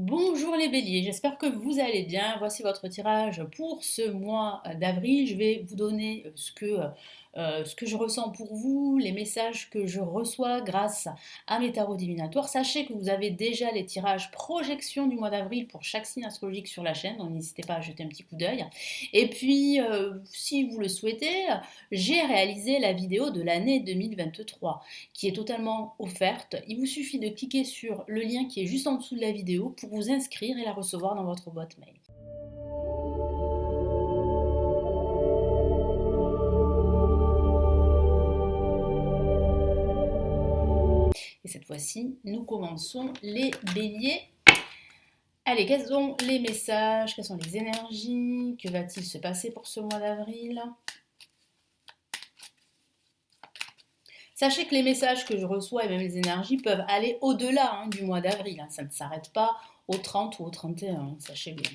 Bonjour les béliers, j'espère que vous allez bien. Voici votre tirage pour ce mois d'avril. Je vais vous donner ce que je ressens pour vous, les messages que je reçois grâce à mes tarots divinatoires. Sachez que vous avez déjà les tirages projection du mois d'avril pour chaque signe astrologique sur la chaîne, donc n'hésitez pas à jeter un petit coup d'œil. Et puis, si vous le souhaitez, j'ai réalisé la vidéo de l'année 2023 qui est totalement offerte. Il vous suffit de cliquer sur le lien qui est juste en dessous de la vidéo pour vous inscrire et la recevoir dans votre boîte mail. Et cette fois-ci, nous commençons les béliers. Allez, quels sont les messages, quelles sont les énergies, que va-t-il se passer pour ce mois d'avril? Sachez que les messages que je reçois et même les énergies peuvent aller au-delà du mois d'avril. Ça ne s'arrête pas au 30 ou au 31, sachez bien.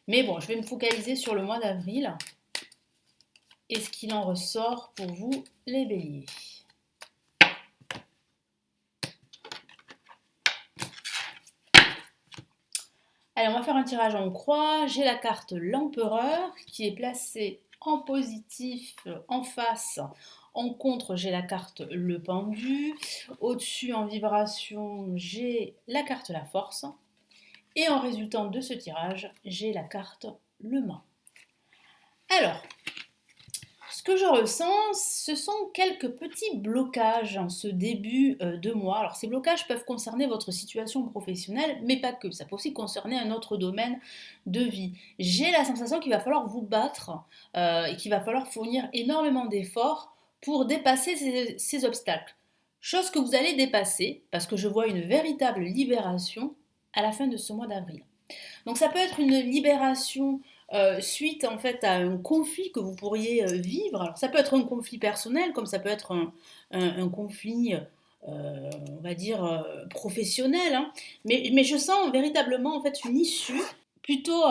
Mais bon, je vais me focaliser sur le mois d'avril et ce qu'il en ressort pour vous, les béliers. Allez, on va faire un tirage en croix. J'ai la carte l'empereur qui est placée en positif en face. En contre, j'ai la carte le pendu. Au-dessus, en vibration, j'ai la carte la force. Et en résultant de ce tirage, j'ai la carte le main. Alors, ce que je ressens, ce sont quelques petits blocages en ce début de mois. Alors ces blocages peuvent concerner votre situation professionnelle, mais pas que. Ça peut aussi concerner un autre domaine de vie. J'ai la sensation qu'il va falloir vous battre et qu'il va falloir fournir énormément d'efforts pour dépasser ces obstacles. Chose que vous allez dépasser, parce que je vois une véritable libération à la fin de ce mois d'avril. Donc ça peut être une libération suite en fait à un conflit que vous pourriez vivre. Alors ça peut être un conflit personnel, comme ça peut être un conflit, on va dire, professionnel. Mais je sens véritablement en fait une issue plutôt,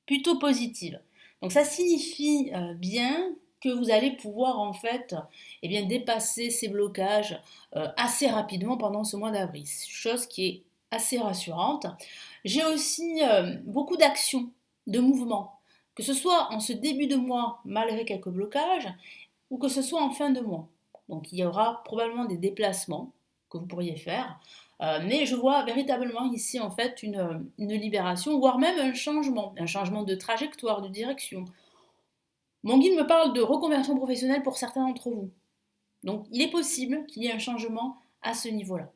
plutôt positive. Donc ça signifie bien que vous allez pouvoir en fait eh bien, dépasser ces blocages assez rapidement pendant ce mois d'avril. Chose qui est assez rassurante. J'ai aussi beaucoup d'actions, de mouvements, que ce soit en ce début de mois malgré quelques blocages ou que ce soit en fin de mois. Donc il y aura probablement des déplacements que vous pourriez faire, mais je vois véritablement ici en fait une libération, voire même un changement de trajectoire, de direction. Mon guide me parle de reconversion professionnelle pour certains d'entre vous. Donc il est possible qu'il y ait un changement à ce niveau-là.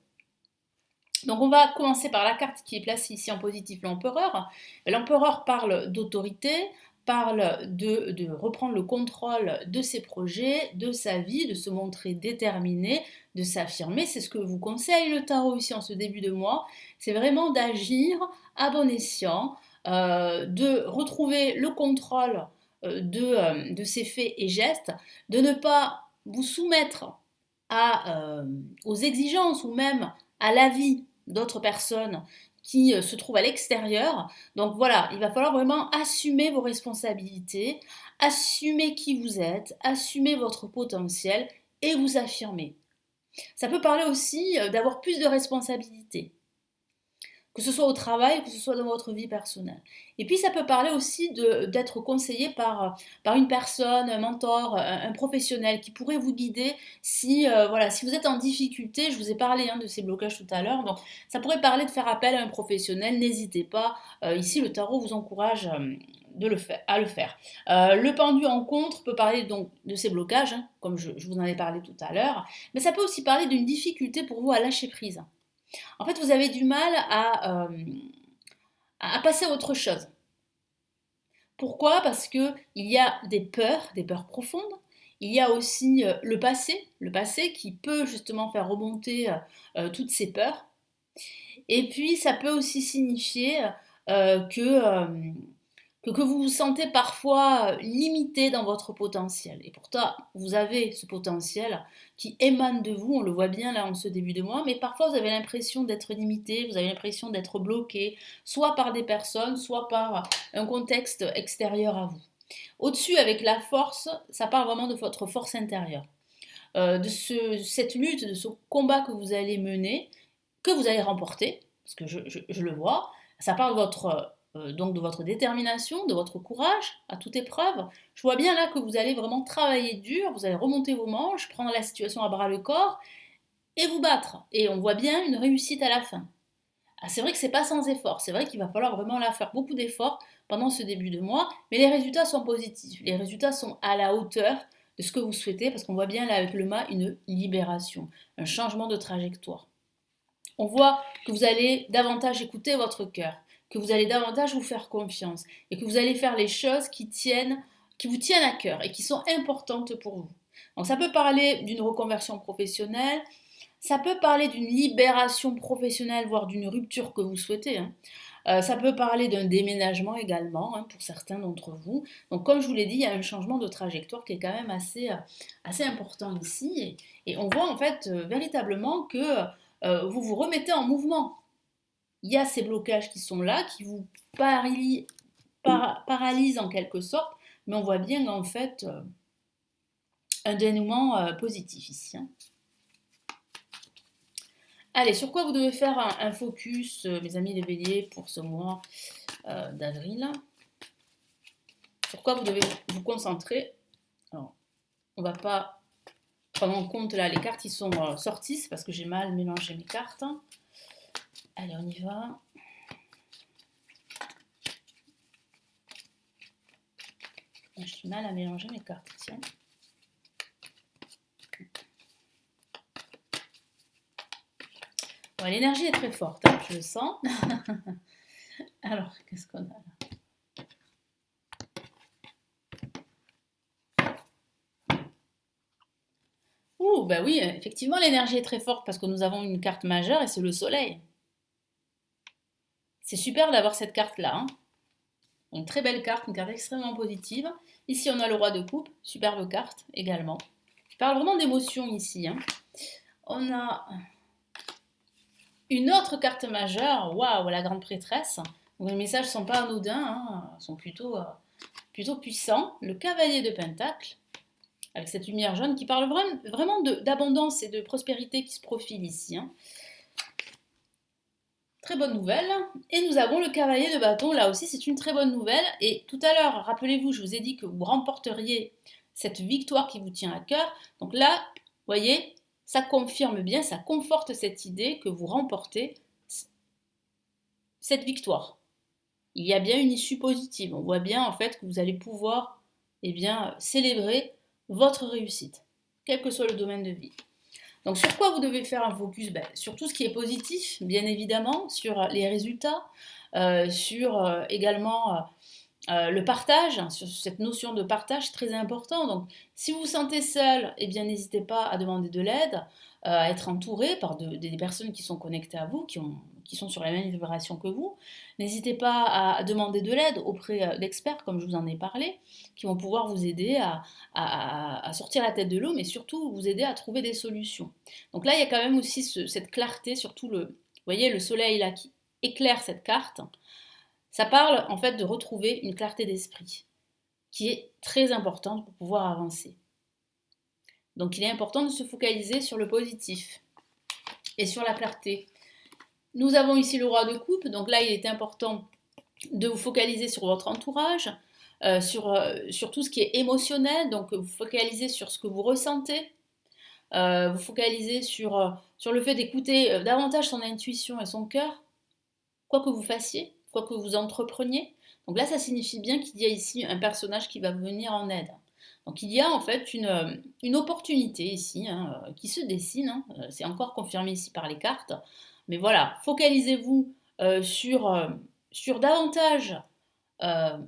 Donc on va commencer par la carte qui est placée ici en positif, l'empereur. L'empereur parle d'autorité, parle de reprendre le contrôle de ses projets, de sa vie, de se montrer déterminé, de s'affirmer. C'est ce que vous conseille le tarot ici en ce début de mois. C'est vraiment d'agir à bon escient, de retrouver le contrôle de ses faits et gestes, de ne pas vous soumettre aux exigences ou même à l'avis d'autres personnes qui se trouvent à l'extérieur. Donc voilà, il va falloir vraiment assumer vos responsabilités, assumer qui vous êtes, assumer votre potentiel et vous affirmer. Ça peut parler aussi d'avoir plus de responsabilités, que ce soit au travail, que ce soit dans votre vie personnelle. Et puis ça peut parler aussi d'être conseillé par une personne, un mentor, un professionnel qui pourrait vous guider si, voilà, si vous êtes en difficulté. Je vous ai parlé de ces blocages tout à l'heure, donc ça pourrait parler de faire appel à un professionnel, n'hésitez pas. Ici, le tarot vous encourage à le faire. Le pendu en contre peut parler donc de ces blocages, comme je vous en ai parlé tout à l'heure, mais ça peut aussi parler d'une difficulté pour vous à lâcher prise. En fait, vous avez du mal à passer à autre chose. Pourquoi? Parce qu'il y a des peurs profondes. Il y a aussi le passé qui peut justement faire remonter toutes ces peurs. Et puis, ça peut aussi signifier que vous vous sentez parfois limité dans votre potentiel. Et pourtant, vous avez ce potentiel qui émane de vous, on le voit bien là en ce début de mois, mais parfois vous avez l'impression d'être limité, vous avez l'impression d'être bloqué, soit par des personnes, soit par un contexte extérieur à vous. Au-dessus, avec la force, ça parle vraiment de votre force intérieure, cette lutte, de ce combat que vous allez mener, que vous allez remporter, parce que je le vois. Ça parle donc de votre détermination, de votre courage à toute épreuve. Je vois bien là que vous allez vraiment travailler dur, vous allez remonter vos manches, prendre la situation à bras le corps et vous battre. Et on voit bien une réussite à la fin. Ah, c'est vrai que c'est pas sans effort, c'est vrai qu'il va falloir vraiment là faire beaucoup d'efforts pendant ce début de mois, mais les résultats sont positifs, les résultats sont à la hauteur de ce que vous souhaitez, parce qu'on voit bien là avec le mât une libération, un changement de trajectoire. On voit que vous allez davantage écouter votre cœur, que vous allez davantage vous faire confiance et que vous allez faire les choses qui vous tiennent à cœur et qui sont importantes pour vous. Donc ça peut parler d'une reconversion professionnelle, ça peut parler d'une libération professionnelle, voire d'une rupture que vous souhaitez, hein. Ça peut parler d'un déménagement également, hein, pour certains d'entre vous. Donc comme je vous l'ai dit, il y a un changement de trajectoire qui est quand même assez important ici. Et on voit en fait véritablement que vous vous remettez en mouvement. Il y a ces blocages qui sont là, qui vous paralysent en quelque sorte, mais on voit bien en fait un dénouement positif ici, hein. Allez, sur quoi vous devez faire un focus, mes amis les béliers, pour ce mois d'avril? Sur quoi vous devez vous concentrer? Alors, on va pas prendre en compte là les cartes qui sont sorties, c'est parce que j'ai mal mélangé mes cartes. Allez, on y va. J'ai mal à mélanger mes cartes, tiens. Bon, l'énergie est très forte, hein, je le sens. Alors, qu'est-ce qu'on a là? Ouh, bah oui, effectivement, l'énergie est très forte parce que nous avons une carte majeure et c'est le soleil. C'est super d'avoir cette carte-là, hein. Une très belle carte, une carte extrêmement positive. Ici, on a le roi de coupe, superbe carte également. Je parle vraiment d'émotion ici, hein. On a une autre carte majeure, waouh, la grande prêtresse. Donc, les messages ne sont pas anodins, hein, sont plutôt puissants. Le cavalier de pentacle, avec cette lumière jaune qui parle vraiment d'abondance et de prospérité qui se profile ici, hein. Très bonne nouvelle. Et nous avons le cavalier de bâton, là aussi c'est une très bonne nouvelle. Et tout à l'heure, rappelez-vous, je vous ai dit que vous remporteriez cette victoire qui vous tient à cœur. Donc là, vous voyez, ça confirme bien, ça conforte cette idée que vous remportez cette victoire. Il y a bien une issue positive. On voit bien en fait que vous allez pouvoir célébrer votre réussite, quel que soit le domaine de vie. Donc sur quoi vous devez faire un focus? Sur tout ce qui est positif, bien évidemment, sur les résultats, sur également le partage, sur cette notion de partage très important. Donc si vous vous sentez seul, n'hésitez pas à demander de l'aide, à être entouré par des personnes qui sont connectées à vous, qui sont sur la même vibration que vous. N'hésitez pas à demander de l'aide auprès d'experts, comme je vous en ai parlé, qui vont pouvoir vous aider à sortir la tête de l'eau, mais surtout vous aider à trouver des solutions. Donc là, il y a quand même aussi cette clarté, surtout vous voyez, le soleil là qui éclaire cette carte. Ça parle en fait de retrouver une clarté d'esprit qui est très importante pour pouvoir avancer. Donc il est important de se focaliser sur le positif et sur la clarté. Nous avons ici le roi de coupe, donc là il est important de vous focaliser sur votre entourage, sur tout ce qui est émotionnel, donc vous focalisez sur ce que vous ressentez, vous focalisez sur le fait d'écouter davantage son intuition et son cœur, quoi que vous fassiez, quoi que vous entrepreniez. Donc là, ça signifie bien qu'il y a ici un personnage qui va venir en aide. Donc il y a en fait une opportunité ici, hein, qui se dessine, hein. C'est encore confirmé ici par les cartes. Mais voilà, focalisez-vous sur davantage, euh,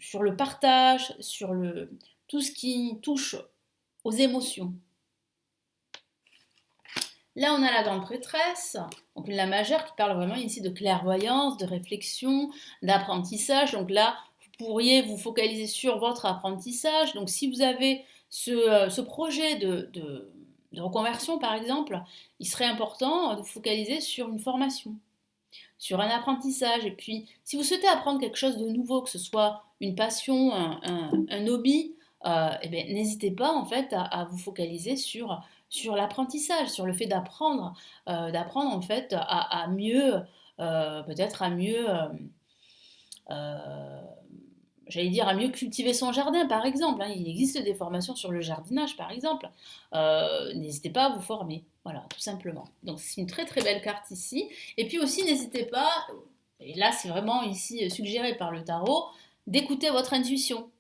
sur le partage, sur tout ce qui touche aux émotions. Là, on a la grande prêtresse, donc la majeure qui parle vraiment ici de clairvoyance, de réflexion, d'apprentissage. Donc là, vous pourriez vous focaliser sur votre apprentissage. Donc si vous avez ce projet de reconversion, par exemple, il serait important de vous focaliser sur une formation, sur un apprentissage. Et puis, si vous souhaitez apprendre quelque chose de nouveau, que ce soit une passion, un hobby, n'hésitez pas en fait à vous focaliser sur sur l'apprentissage, sur le fait d'apprendre en fait à mieux, peut-être à mieux, euh, j'allais dire à mieux cultiver son jardin, par exemple, hein. Il existe des formations sur le jardinage, par exemple. N'hésitez pas à vous former, voilà, tout simplement. Donc c'est une très très belle carte ici. Et puis aussi, n'hésitez pas, et là c'est vraiment ici suggéré par le tarot, d'écouter votre intuition.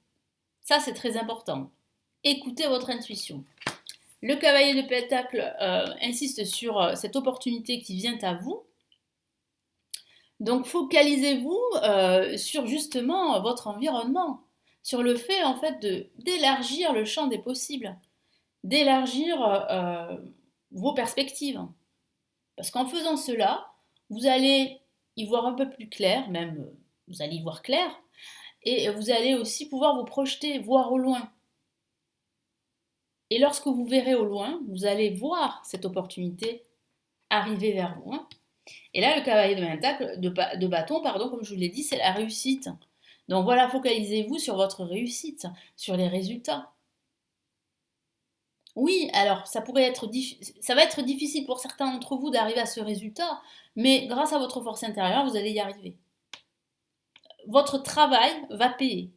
Ça c'est très important. Écoutez votre intuition. Le cavalier de Pentacle insiste sur cette opportunité qui vient à vous. Donc focalisez-vous sur justement votre environnement, sur le fait en fait d'élargir le champ des possibles, d'élargir vos perspectives. Parce qu'en faisant cela, vous allez y voir un peu plus clair, même vous allez y voir clair, et vous allez aussi pouvoir vous projeter, voir au loin. Et lorsque vous verrez au loin, vous allez voir cette opportunité arriver vers vous. Et là, le cavalier de bâton, pardon, comme je vous l'ai dit, c'est la réussite. Donc voilà, focalisez-vous sur votre réussite, sur les résultats. Oui, alors ça va être difficile pour certains d'entre vous d'arriver à ce résultat, mais grâce à votre force intérieure, vous allez y arriver. Votre travail va payer.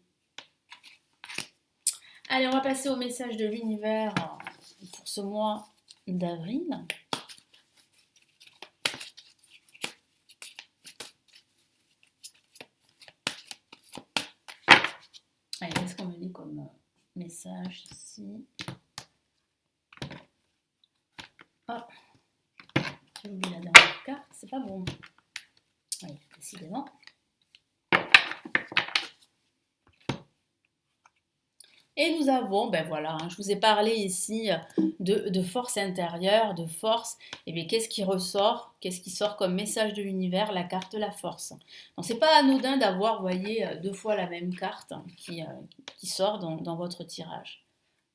Allez, on va passer au message de l'univers pour ce mois d'avril. Allez, qu'est-ce qu'on me dit comme message ici? Oh, j'ai oublié la dernière carte, c'est pas bon. Oui, décidément. Et nous avons, ben voilà, je vous ai parlé ici de force intérieure, de force. Et bien qu'est-ce qui ressort? Qu'est-ce qui sort comme message de l'univers? La carte de la force. Donc c'est pas anodin d'avoir, vous voyez, deux fois la même carte qui sort dans votre tirage.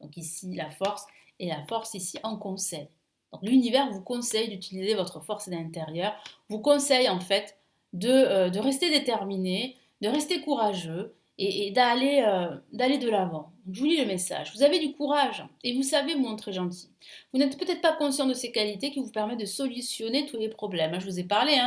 Donc ici la force et la force ici en conseil. Donc l'univers vous conseille d'utiliser votre force intérieure, vous conseille en fait de rester déterminé, de rester courageux et d'aller de l'avant. Je vous lis le message. Vous avez du courage et vous savez vous montrer gentil. Vous n'êtes peut-être pas conscient de ces qualités qui vous permettent de solutionner tous les problèmes. Je vous ai parlé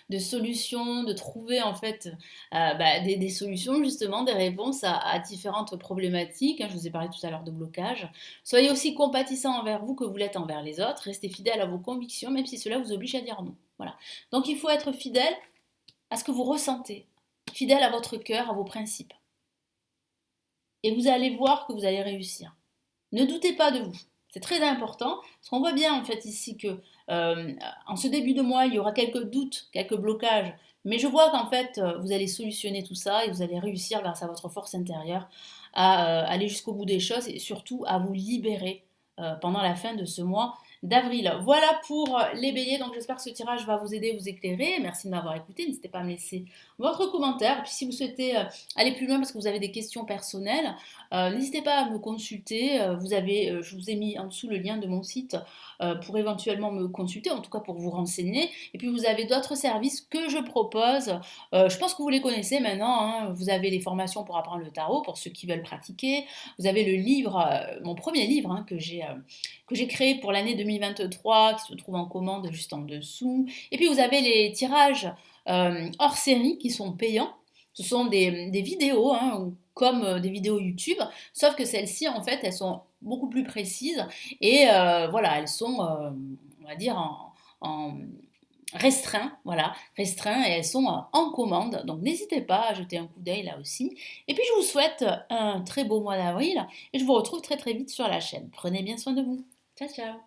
de solutions, de trouver en fait des solutions justement, des réponses à différentes problématiques. Je vous ai parlé tout à l'heure de blocage. Soyez aussi compatissant envers vous que vous l'êtes envers les autres. Restez fidèle à vos convictions, même si cela vous oblige à dire non. Voilà. Donc il faut être fidèle à ce que vous ressentez, fidèle à votre cœur, à vos principes. Et vous allez voir que vous allez réussir. Ne doutez pas de vous. C'est très important, parce qu'on voit bien en fait ici que en ce début de mois, il y aura quelques doutes, quelques blocages, mais je vois qu'en fait, vous allez solutionner tout ça et vous allez réussir grâce à votre force intérieure à aller jusqu'au bout des choses et surtout à vous libérer pendant la fin de ce mois d'avril. Voilà pour les béliers, donc j'espère que ce tirage va vous aider, vous éclairer. Merci de m'avoir écouté, n'hésitez pas à me laisser votre commentaire. Et puis si vous souhaitez aller plus loin parce que vous avez des questions personnelles, n'hésitez pas à me consulter. Je vous ai mis en dessous le lien de mon site pour éventuellement me consulter, en tout cas pour vous renseigner. Et puis vous avez d'autres services que je propose. Je pense que vous les connaissez maintenant, hein. Vous avez les formations pour apprendre le tarot, pour ceux qui veulent pratiquer. Vous avez le livre, mon premier livre hein, que j'ai créé pour l'année 2023, qui se trouve en commande juste en dessous. Et puis vous avez les tirages hors série qui sont payants. Ce sont des vidéos, hein, comme des vidéos YouTube, sauf que celles-ci, en fait, elles sont beaucoup plus précises et voilà, elles sont, on va dire, en restreint, voilà, restreint et elles sont en commande. Donc n'hésitez pas à jeter un coup d'œil là aussi. Et puis je vous souhaite un très beau mois d'avril et je vous retrouve très très vite sur la chaîne. Prenez bien soin de vous. Ciao ciao.